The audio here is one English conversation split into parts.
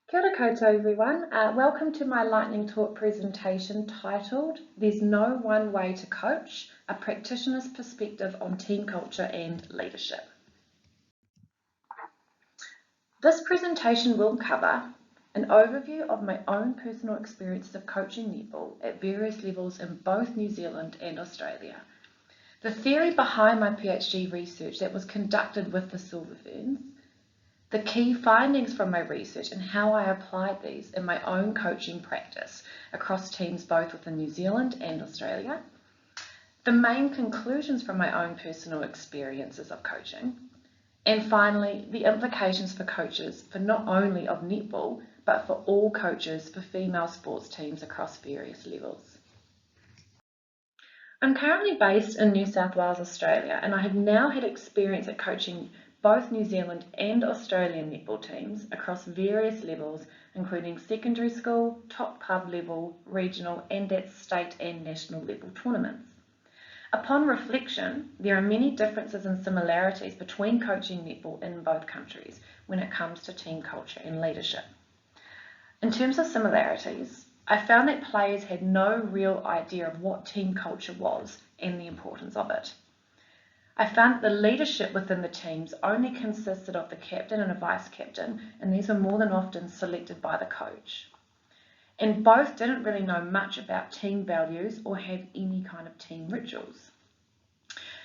Kia ora koutou everyone. Welcome to my Lightning Talk presentation titled There's No One Way to Coach, a Practitioner's Perspective on Team Culture and Leadership. This presentation will cover an overview of my own personal experiences of coaching netball at various levels in both New Zealand and Australia, the theory behind my PhD research that was conducted with the Silver Ferns, the key findings from my research and how I applied these in my own coaching practice across teams both within New Zealand and Australia, the main conclusions from my own personal experiences of coaching, and finally, the implications for coaches for not only of netball, but for all coaches for female sports teams across various levels. I'm currently based in New South Wales, Australia, and I have now had experience at coaching both New Zealand and Australian netball teams across various levels, including secondary school, top pub level, regional, and at state and national level tournaments. Upon reflection, there are many differences and similarities between coaching netball in both countries when it comes to team culture and leadership. In terms of similarities, I found that players had no real idea of what team culture was and the importance of it. I found that the leadership within the teams only consisted of the captain and a vice captain, and these were more than often selected by the coach. And both didn't really know much about team values or have any kind of team rituals.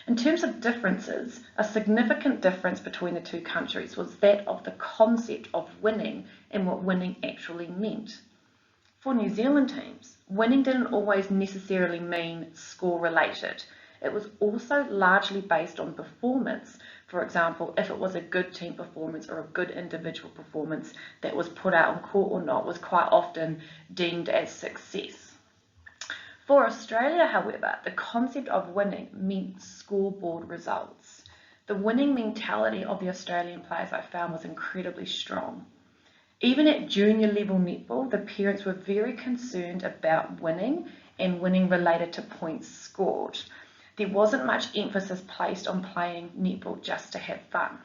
In terms of differences, a significant difference between the two countries was that of the concept of winning and what winning actually meant. For New Zealand teams, winning didn't always necessarily mean score related. It was also largely based on performance. For example, if it was a good team performance or a good individual performance that was put out on court or not was quite often deemed as success. For Australia, however, the concept of winning meant scoreboard results. The winning mentality of the Australian players I found was incredibly strong. Even at junior level netball, the parents were very concerned about winning and winning related to points scored. There wasn't much emphasis placed on playing netball just to have fun.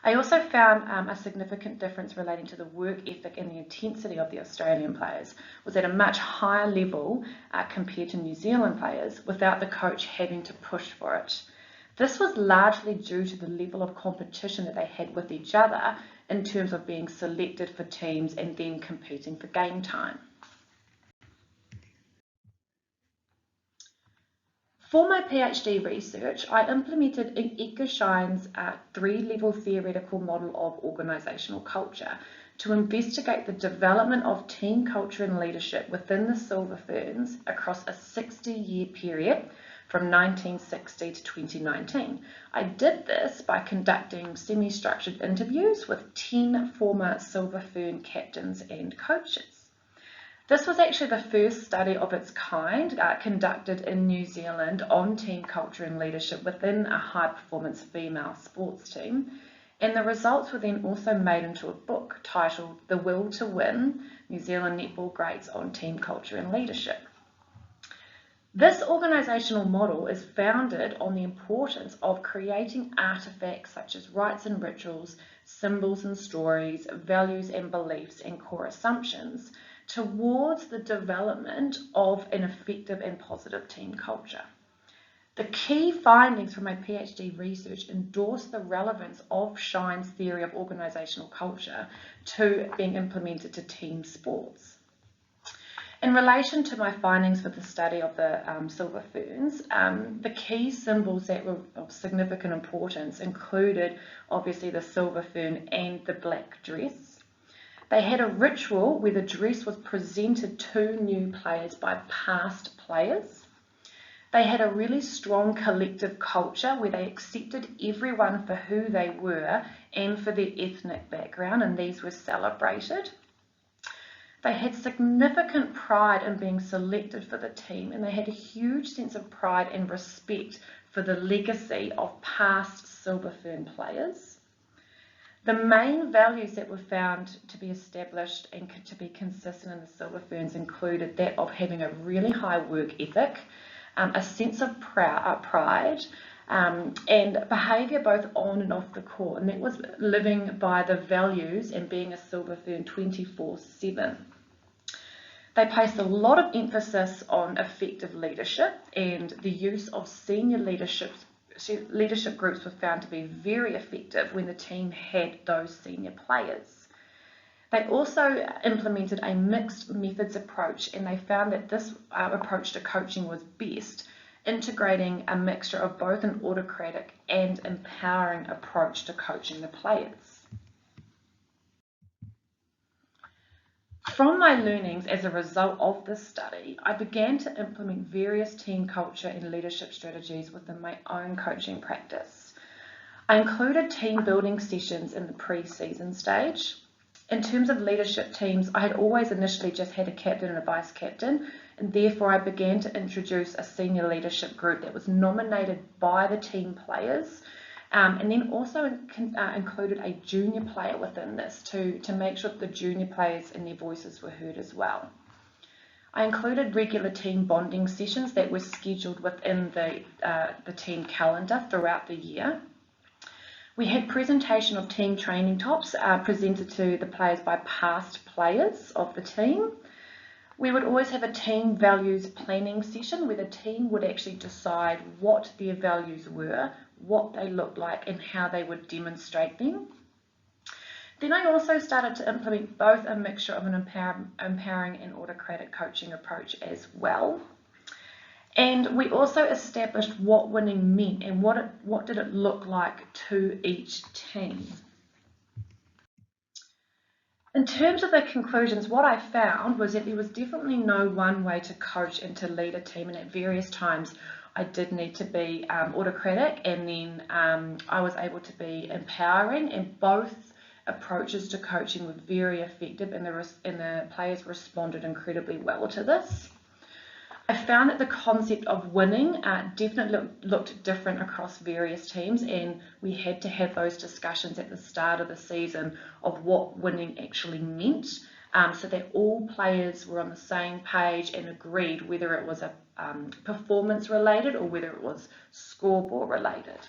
I also found a significant difference relating to the work ethic and the intensity of the Australian players was at a much higher level compared to New Zealand players without the coach having to push for it. This was largely due to the level of competition that they had with each other in terms of being selected for teams and then competing for game time. For my PhD research, I implemented Edgar Schein's three-level theoretical model of organisational culture to investigate the development of team culture and leadership within the Silver Ferns across a 60-year period from 1960 to 2019. I did this by conducting semi-structured interviews with 10 former Silver Fern captains and coaches. This was actually the first study of its kind conducted in New Zealand on team culture and leadership within a high-performance female sports team, and the results were then also made into a book titled The Will to Win, New Zealand Netball Greats on Team Culture and Leadership. This organisational model is founded on the importance of creating artefacts such as rites and rituals, symbols and stories, values and beliefs, and core assumptions towards the development of an effective and positive team culture. The key findings from my PhD research endorse the relevance of Schein's theory of organisational culture to being implemented to team sports. In relation to my findings for the study of the Silver Ferns, the key symbols that were of significant importance included obviously the silver fern and the black dress. They had a ritual where the dress was presented to new players by past players. They had a really strong collective culture where they accepted everyone for who they were and for their ethnic background, and these were celebrated. They had significant pride in being selected for the team, and they had a huge sense of pride and respect for the legacy of past Silver Fern players. The main values that were found to be established and to be consistent in the Silver Ferns included that of having a really high work ethic, a sense of pride, and behaviour both on and off the court, and that was living by the values and being a Silver Fern 24/7. They placed a lot of emphasis on effective leadership, and the use of senior leadership groups were found to be very effective when the team had those senior players. They also implemented a mixed methods approach, and they found that this approach to coaching was best, integrating a mixture of both an autocratic and empowering approach to coaching the players. From my learnings as a result of this study, I began to implement various team culture and leadership strategies within my own coaching practice. I included team building sessions in the pre-season stage. In terms of leadership teams, I had always initially just had a captain and a vice captain, and therefore I began to introduce a senior leadership group that was nominated by the team players, and then also included a junior player within this to make sure that the junior players and their voices were heard as well. I included regular team bonding sessions that were scheduled within the team calendar throughout the year. We had presentation of team training tops presented to the players by past players of the team. We would always have a team values planning session where the team would actually decide what their values were, what they looked like, and how they would demonstrate them. Then I also started to implement both a mixture of an empowering and autocratic coaching approach as well. And we also established what winning meant and what did it look like to each team. In terms of the conclusions, what I found was that there was definitely no one way to coach and to lead a team, and at various times I did need to be autocratic, and then I was able to be empowering, and both approaches to coaching were very effective, and the players responded incredibly well to this. I found that the concept of winning definitely looked different across various teams, and we had to have those discussions at the start of the season of what winning actually meant, so that all players were on the same page and agreed whether it was a performance related or whether it was scoreboard related.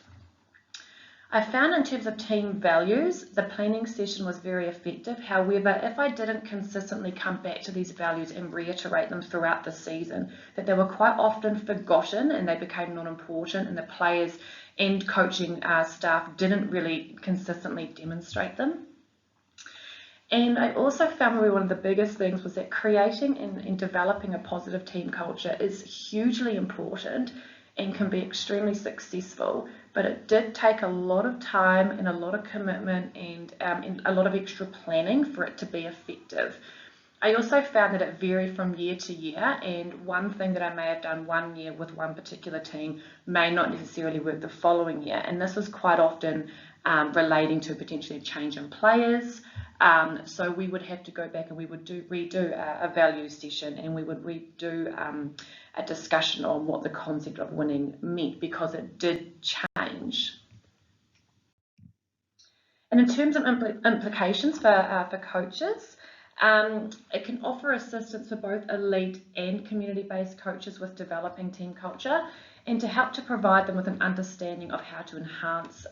I found in terms of team values, the planning session was very effective. However, if I didn't consistently come back to these values and reiterate them throughout the season, that they were quite often forgotten and they became non-important, and the players and coaching staff didn't really consistently demonstrate them. And I also found one of the biggest things was that creating and developing a positive team culture is hugely important and can be extremely successful, but it did take a lot of time and a lot of commitment and a lot of extra planning for it to be effective. I also found that it varied from year to year, and one thing that I may have done one year with one particular team may not necessarily work the following year, and this was quite often relating to potentially a change in players. So we would have to go back and we would redo a value session, and we would redo a discussion on what the concept of winning meant, because it did change. And in terms of implications for coaches, it can offer assistance for both elite and community-based coaches with developing team culture, and to help to provide them with an understanding of how to enhance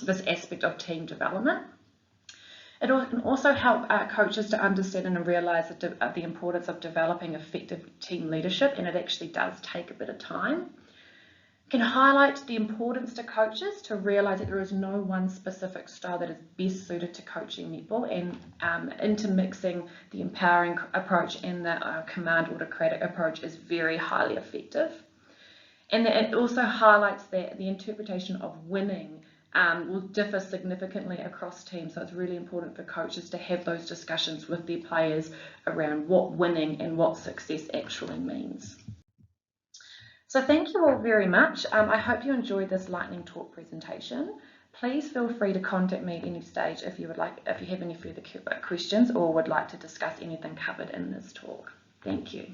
this aspect of team development. It can also help coaches to understand and realise the importance of developing effective team leadership, and it actually does take a bit of time. It can highlight the importance to coaches to realise that there is no one specific style that is best suited to coaching netball, and intermixing the empowering approach and the command autocratic approach is very highly effective. And it also highlights that the interpretation of winning will differ significantly across teams, so it's really important for coaches to have those discussions with their players around what winning and what success actually means. So thank you all very much. I hope you enjoyed this lightning talk presentation. Please feel free to contact me at any stage if you have any further questions or would like to discuss anything covered in this talk. Thank you.